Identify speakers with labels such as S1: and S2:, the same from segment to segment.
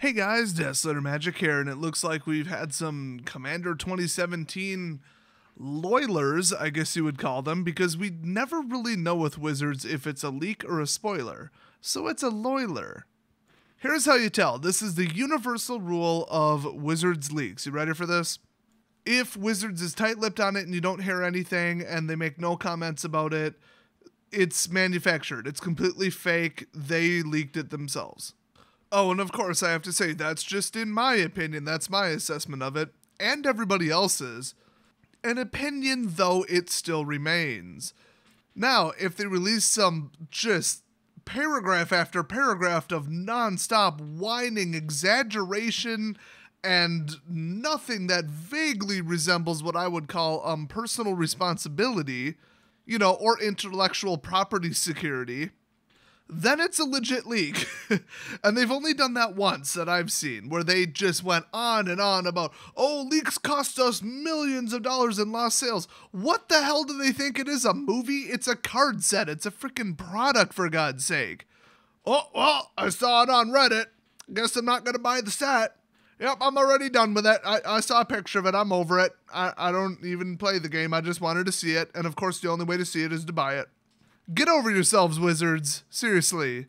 S1: Hey guys, Deathletter Magic here, and it looks like we've had some Commander 2017 loilers, I guess you would call them, because we never really know with Wizards if it's a leak or a spoiler. So it's a loiler. Here's how you tell. This is the universal rule of Wizards leaks. You ready for this? If Wizards is tight-lipped on it and you don't hear anything and they make no comments about it, it's manufactured. It's completely fake. They leaked it themselves. Oh, and of course, I have to say, that's just in my opinion. That's my assessment of it, and everybody else's. An opinion, though, it still remains. Now, if they release some just paragraph after paragraph of non-stop whining, exaggeration, and nothing that vaguely resembles what I would call personal responsibility, or intellectual property security, then it's a legit leak. And they've only done that once that I've seen, where they just went on and on about, oh, leaks cost us millions of dollars in lost sales. What the hell do they think it is, a movie? It's a card set. It's a freaking product, for God's sake. Oh, well, I saw it on Reddit. Guess I'm not going to buy the set. Yep, I'm already done with it. I saw a picture of it. I'm over it. I don't even play the game. I just wanted to see it. And of course, the only way to see it is to buy it. Get over yourselves, Wizards. Seriously.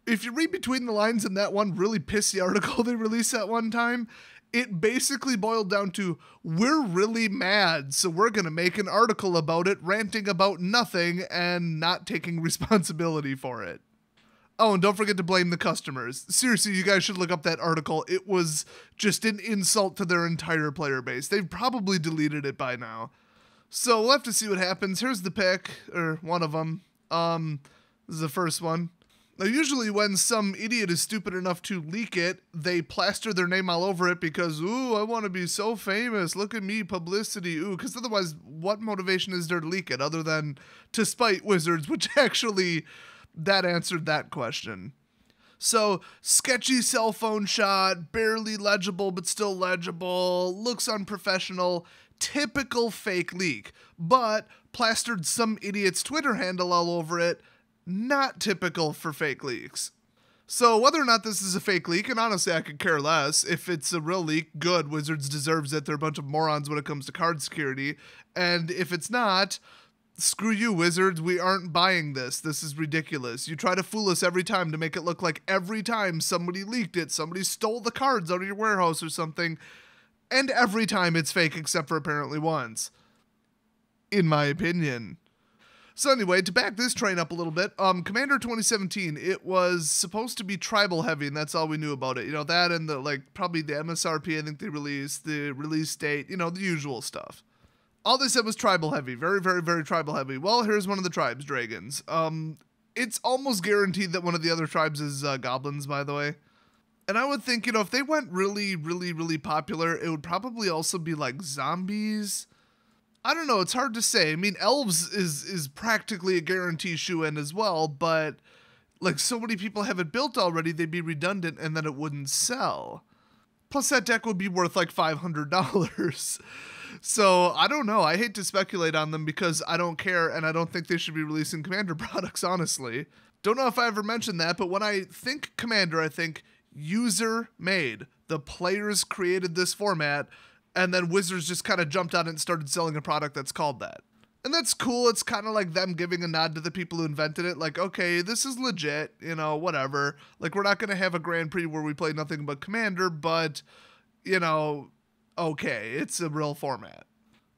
S1: If you read between the lines in that one really pissy article they released at one time, it basically boiled down to, we're really mad, so we're going to make an article about it, ranting about nothing and not taking responsibility for it. Oh, and don't forget to blame the customers. Seriously, you guys should look up that article. It was just an insult to their entire player base. They've probably deleted it by now. So we'll have to see what happens. Here's the pick, or one of them. This is the first one. Now, usually when some idiot is stupid enough to leak it, they plaster their name all over it because, ooh, I want to be so famous. Look at me, publicity. Ooh, because otherwise, what motivation is there to leak it other than to spite Wizards, which actually, that answered that question. So, sketchy cell phone shot, barely legible but still legible, looks unprofessional. Typical fake leak, but plastered some idiot's Twitter handle all over it. Not typical for fake leaks. So whether or not this is a fake leak, and honestly I could care less. If it's a real leak, good. Wizards deserves it. They're a bunch of morons when it comes to card security. And if it's not, screw you, Wizards. We aren't buying this. This is ridiculous. You try to fool us every time to make it look like every time somebody leaked it, somebody stole the cards out of your warehouse or something. And every time it's fake except for apparently once. In my opinion. So anyway, to back this train up a little bit, Commander 2017, it was supposed to be tribal heavy, and that's all we knew about it. That and probably the MSRP I think they released, the release date, the usual stuff. All they said was tribal heavy. Very, very, very tribal heavy. Well, here's one of the tribes, dragons. It's almost guaranteed that one of the other tribes is goblins, by the way. And I would think, if they went really, really, really popular, it would probably also be like zombies. I don't know, it's hard to say. I mean, elves is practically a guarantee shoe-in as well, but so many people have it built already, they'd be redundant and then it wouldn't sell. Plus that deck would be worth like $500. So, I don't know. I hate to speculate on them because I don't care and I don't think they should be releasing Commander products, honestly. Don't know if I ever mentioned that, but when I think Commander, I think user-made. The players created this format, and then Wizards just kind of jumped on it and started selling a product that's called that. And that's cool. It's kind of like them giving a nod to the people who invented it. Like, okay, this is legit, whatever. We're not going to have a Grand Prix where we play nothing but Commander, but, okay, it's a real format.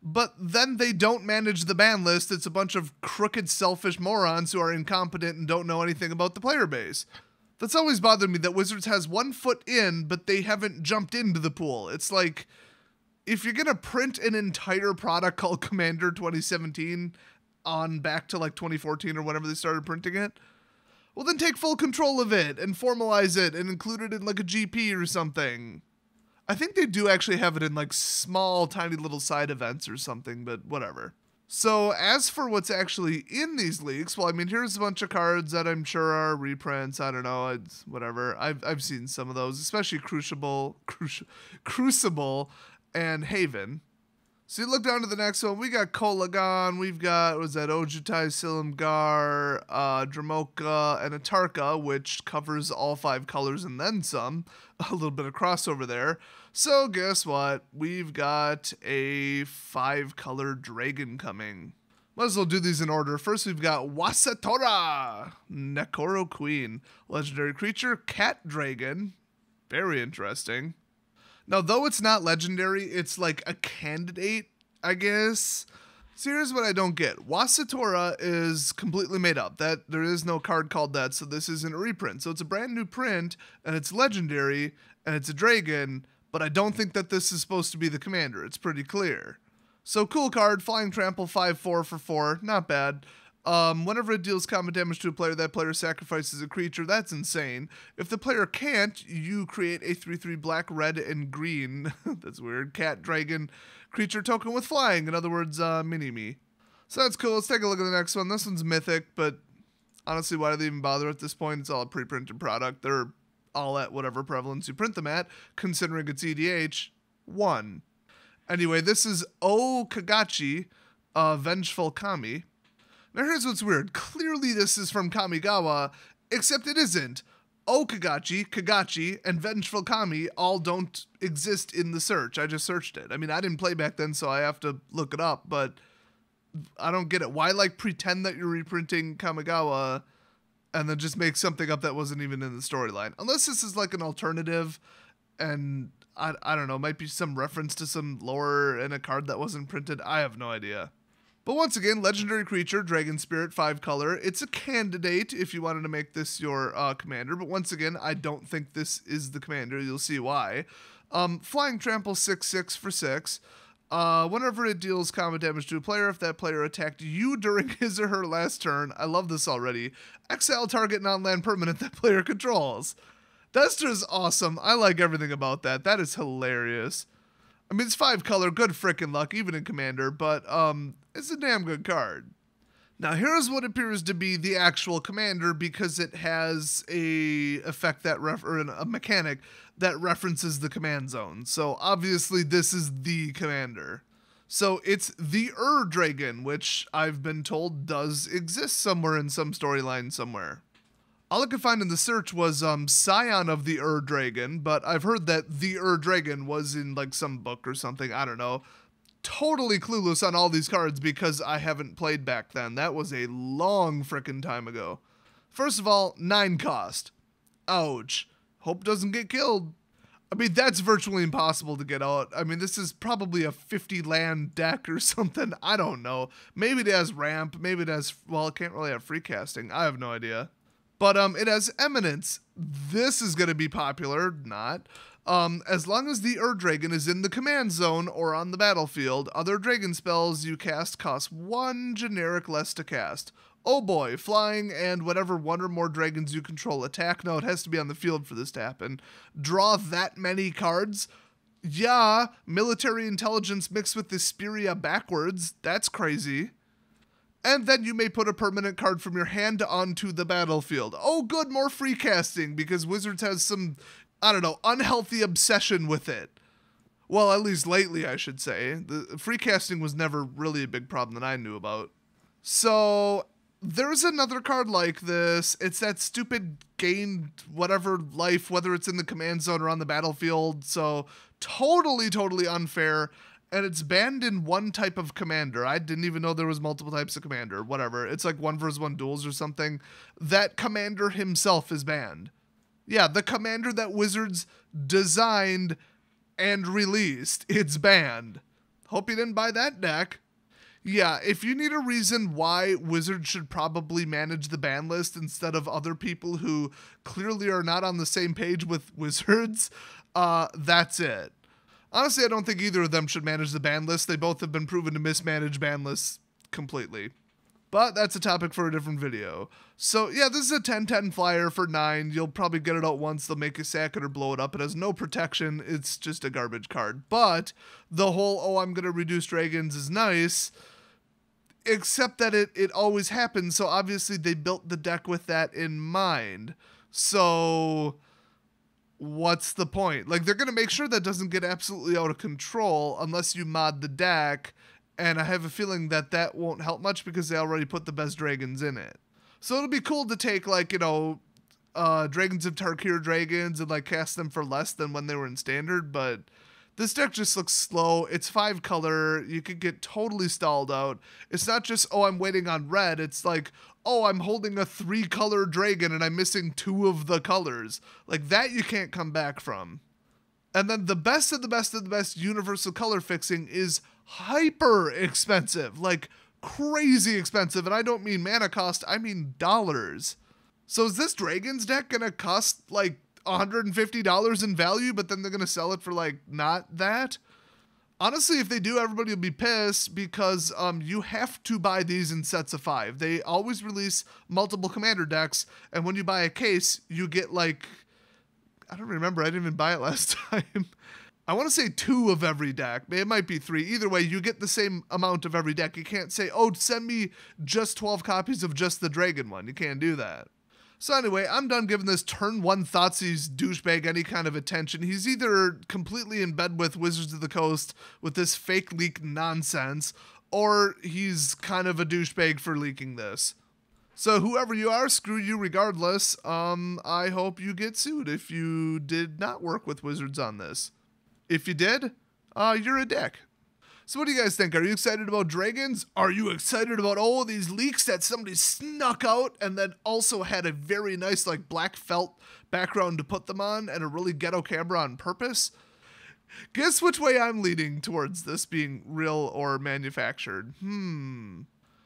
S1: But then they don't manage the ban list. It's a bunch of crooked, selfish morons who are incompetent and don't know anything about the player base. That's always bothered me, that Wizards has 1 foot in, but they haven't jumped into the pool. It's like, if you're going to print an entire product called Commander 2017 on back to 2014 or whenever they started printing it, well then take full control of it and formalize it and include it in a GP or something. I think they do actually have it in small, tiny little side events or something, but whatever. So, as for what's actually in these leaks, well, I mean, here's a bunch of cards that I'm sure are reprints. I don't know, it's whatever. I've seen some of those, especially Crucible and Haven. So you look down to the next one, we got Kolagon, we've got, what was that, Ojutai, Silumgar, Dramoka, and Atarka, which covers all 5 colors and then some. A little bit of crossover there. So guess what? We've got a 5-color dragon coming. Might as well do these in order. First we've got Wasatora, Nekoro Queen. Legendary creature, cat dragon. Very interesting. Now, though it's not legendary, it's like a candidate, I guess. So here's what I don't get. Wasatora is completely made up. That there is no card called that, so this isn't a reprint. So it's a brand new print, and it's legendary, and it's a dragon, but I don't think that this is supposed to be the commander. It's pretty clear. So cool card, Flying Trample 5/4 for 4, not bad. Whenever it deals combat damage to a player, that player sacrifices a creature. That's insane. If the player can't, you create a 3/3 black, red, and green. That's weird. Cat, dragon, creature token with flying. In other words, mini-me. So that's cool. Let's take a look at the next one. This one's mythic, but honestly, why do they even bother at this point? It's all a pre-printed product. They're all at whatever prevalence you print them at, considering it's EDH 1. Anyway, this is O Kagachi, Vengeful Kami. Now here's what's weird. Clearly this is from Kamigawa, except it isn't. Okagachi, Kagachi, and Vengeful Kami all don't exist in the search. I just searched it. I mean, I didn't play back then, so I have to look it up, but I don't get it. Why, like, pretend that you're reprinting Kamigawa and then just make something up that wasn't even in the storyline? Unless this is like an alternative, and I don't know, might be some reference to some lore in a card that wasn't printed. I have no idea. But once again, legendary creature, Dragon Spirit, 5-color. It's a candidate if you wanted to make this your commander. But once again, I don't think this is the commander. You'll see why. Flying Trample 6/6 for 6. Whenever it deals combat damage to a player, if that player attacked you during his or her last turn, I love this already, exile target non-land permanent that player controls. That's just awesome. I like everything about that. That is hilarious. I mean, it's 5-color, good frickin' luck, even in Commander, but it's a damn good card. Now, here's what appears to be the actual Commander, because it has a effect that or a mechanic that references the command zone. So obviously, this is the Commander. So it's the Dragon, which I've been told does exist somewhere in some storyline somewhere. All I could find in the search was Scion of the Dragon, but I've heard that the Dragon was in like some book or something. I don't know. Totally clueless on all these cards because I haven't played back then. That was a long frickin' time ago. First of all, 9 cost. Ouch. Hope doesn't get killed. I mean, that's virtually impossible to get out. I mean, this is probably a 50 land deck or something. I don't know. Maybe it has ramp. Maybe it has, well, it can't really have free casting. I have no idea. But it has Eminence. This is going to be popular. Not. As long as the Dragon is in the command zone or on the battlefield, other dragon spells you cast cost 1 generic less to cast. Oh boy, flying and whatever 1 or more dragons you control attack. No, it has to be on the field for this to happen. Draw that many cards? Yeah, military intelligence mixed with Vesperia backwards. That's crazy. And then you may put a permanent card from your hand onto the battlefield. Oh good, more free casting, because Wizards has some, I don't know, unhealthy obsession with it. Well, at least lately, I should say. The free casting was never really a big problem that I knew about. So there's another card like this. It's that stupid gain whatever life, whether it's in the command zone or on the battlefield. So totally unfair. And it's banned in 1 type of commander. I didn't even know there was multiple types of commander. Whatever. It's like 1v1 duels or something. That commander himself is banned. Yeah, the commander that Wizards designed and released. It's banned. Hope you didn't buy that deck. Yeah, if you need a reason why Wizards should probably manage the ban list instead of other people who clearly are not on the same page with Wizards, that's it. Honestly, I don't think either of them should manage the ban list. They both have been proven to mismanage ban lists completely. But that's a topic for a different video. So yeah, this is a 10/10 flyer for 9. You'll probably get it out once. They'll make you sack it or blow it up. It has no protection. It's just a garbage card. But the whole, oh, I'm going to reduce dragons is nice. Except that it always happens. So obviously they built the deck with that in mind. So what's the point? Like, they're going to make sure that doesn't get absolutely out of control unless you mod the deck, and I have a feeling that that won't help much because they already put the best dragons in it. So it'll be cool to take, like, you know, Dragons of Tarkir dragons and, like, cast them for less than when they were in standard, but this deck just looks slow. It's 5 color. You could get totally stalled out. It's not just, oh, I'm waiting on red. It's like, oh, I'm holding a 3 color dragon and I'm missing 2 of the colors. Like, that you can't come back from. And then the best of the best of the best universal color fixing is hyper expensive. Like, crazy expensive. And I don't mean mana cost, I mean dollars. So is this Dragons deck gonna cost like $150 in value, but then they're gonna sell it for like not that? Honestly, if they do, everybody will be pissed because you have to buy these in sets of 5. They always release multiple commander decks, and when you buy a case, you get like, I don't remember, I didn't even buy it last time. I want to say 2 of every deck. It might be 3. Either way, you get the same amount of every deck. You can't say, oh, send me just 12 copies of just the dragon one. You can't do that. So anyway, I'm done giving this turn 1 Thoughtseize douchebag any kind of attention. He's either completely in bed with Wizards of the Coast with this fake leak nonsense, or he's kind of a douchebag for leaking this. So whoever you are, screw you regardless. I hope you get sued if you did not work with Wizards on this. If you did, you're a dick. So what do you guys think? Are you excited about dragons? Are you excited about all these leaks that somebody snuck out and then also had a very nice like black felt background to put them on and a really ghetto camera on purpose? Guess which way I'm leaning towards this being real or manufactured.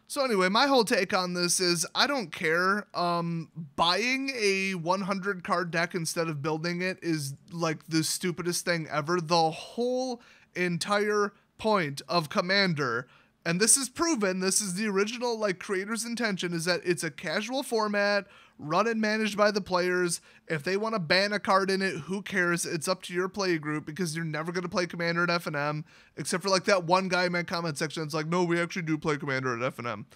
S1: So anyway, my whole take on this is I don't care. Buying a 100 card deck instead of building it is like the stupidest thing ever. The whole entire point of Commander, and this is proven, this is the original like creator's intention, is that it's a casual format, run and managed by the players. If they want to ban a card in it, who cares? It's up to your play group because you're never going to play Commander at FNM, except for like that one guy in my comment section that's like, no, we actually do play Commander at FNM.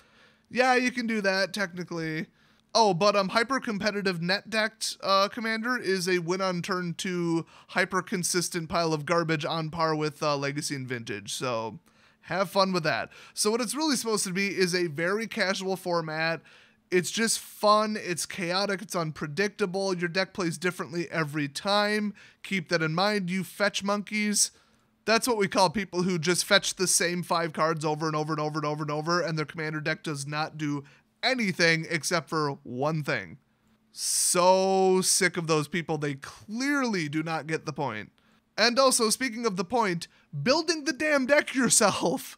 S1: Yeah, you can do that technically. Oh, but hyper competitive net decked Commander is a win on turn 2 hyper consistent pile of garbage on par with Legacy and Vintage. So have fun with that. So what it's really supposed to be is a very casual format. It's just fun. It's chaotic. It's unpredictable. Your deck plays differently every time. Keep that in mind, you fetch monkeys. That's what we call people who just fetch the same 5 cards over and over and over and over and over, and their Commander deck does not do anything except for one thing. So sick of those people. They clearly do not get the point. And also, speaking of the point, building the damn deck yourself.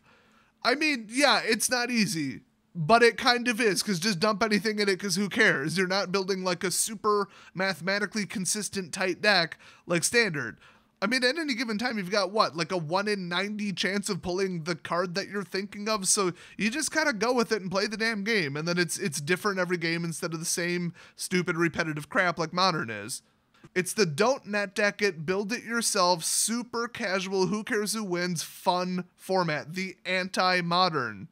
S1: I mean, yeah, it's not easy, but it kind of is, because just dump anything in it, because who cares? You're not building like a super mathematically consistent tight deck like Standard. I mean, at any given time, you've got what, like a 1 in 90 chance of pulling the card that you're thinking of. So you just kind of go with it and play the damn game. And then it's different every game instead of the same stupid repetitive crap like Modern is. It's the don't net deck it, build it yourself, super casual, who cares who wins, fun format. The anti-Modern.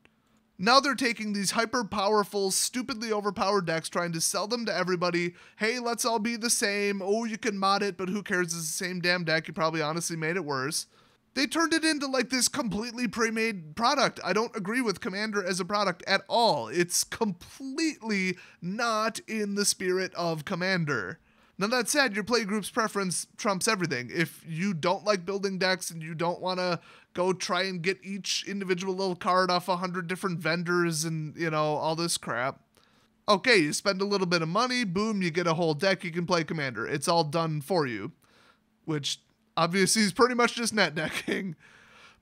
S1: Now they're taking these hyper-powerful, stupidly overpowered decks, trying to sell them to everybody. Hey, let's all be the same. Oh, you can mod it, but who cares? It's the same damn deck. You probably honestly made it worse. They turned it into like this completely pre-made product. I don't agree with Commander as a product at all. It's completely not in the spirit of Commander. Now that said, your play group's preference trumps everything. If you don't like building decks and you don't want to go try and get each individual little card off 100 different vendors and, you know, all this crap. Okay, you spend a little bit of money, boom, you get a whole deck, you can play Commander. It's all done for you, which obviously is pretty much just net decking.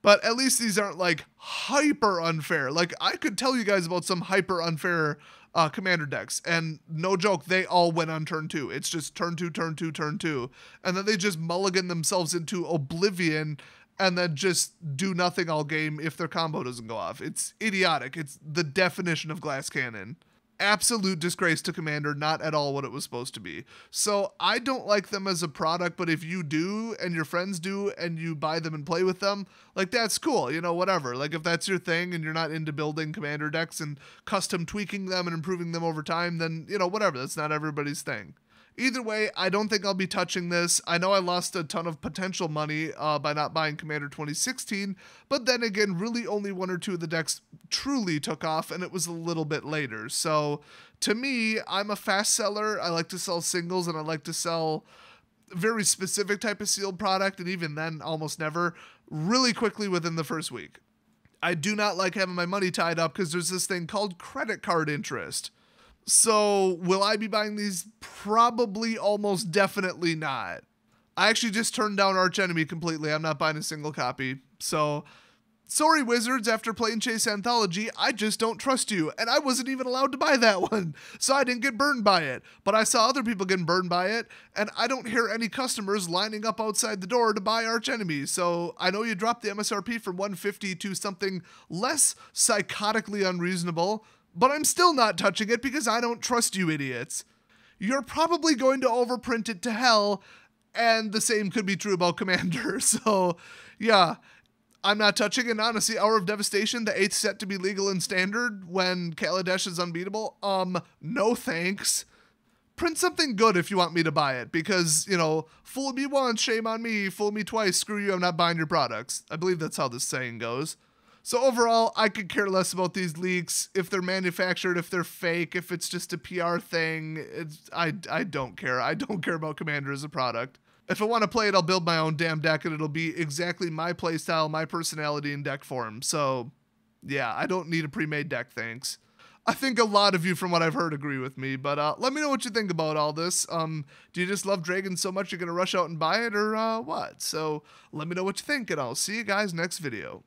S1: But at least these aren't like hyper unfair. Like I could tell you guys about some hyper unfair Commander decks, and no joke, they all went on turn 2. It's just turn 2, turn 2, turn 2. And then they just mulligan themselves into oblivion and then just do nothing all game if their combo doesn't go off. It's idiotic. It's the definition of glass cannon. Absolute disgrace to Commander, not at all what it was supposed to be. So I don't like them as a product, but if you do and your friends do and you buy them and play with them, like that's cool, you know, whatever. Like if that's your thing and you're not into building Commander decks and custom tweaking them and improving them over time, then, you know, whatever. That's not everybody's thing. Either way, I don't think I'll be touching this. I know I lost a ton of potential money by not buying Commander 2016, but then again, really only one or two of the decks truly took off, and it was a little bit later. So to me, I'm a fast seller. I like to sell singles, and I like to sell very specific type of sealed product, and even then, almost never, really quickly within the first week. I do not like having my money tied up because there's this thing called credit card interest. So, will I be buying these? Probably, almost definitely not. I actually just turned down Arch Enemy completely. I'm not buying a single copy. So, sorry, Wizards, after Plane Chase Anthology, I just don't trust you. And I wasn't even allowed to buy that one. So, I didn't get burned by it. But I saw other people getting burned by it. And I don't hear any customers lining up outside the door to buy Arch Enemy. So, I know you dropped the MSRP from $150 to something less psychotically unreasonable. But I'm still not touching it because I don't trust you idiots. You're probably going to overprint it to hell, and the same could be true about Commander. So, yeah, I'm not touching it. Honestly, Hour of Devastation, the 8th set to be legal and standard when Kaladesh is unbeatable. No thanks. Print something good if you want me to buy it, because, you know, fool me once, shame on me, fool me twice, screw you, I'm not buying your products. I believe that's how this saying goes. So overall, I could care less about these leaks, if they're manufactured, if they're fake, if it's just a PR thing. I don't care. I don't care about Commander as a product. If I want to play it, I'll build my own damn deck, and it'll be exactly my playstyle, my personality, and deck form. So, yeah, I don't need a pre-made deck, thanks. I think a lot of you, from what I've heard, agree with me, but let me know what you think about all this. Do you just love Dragons so much you're going to rush out and buy it, or what? So let me know what you think, and I'll see you guys next video.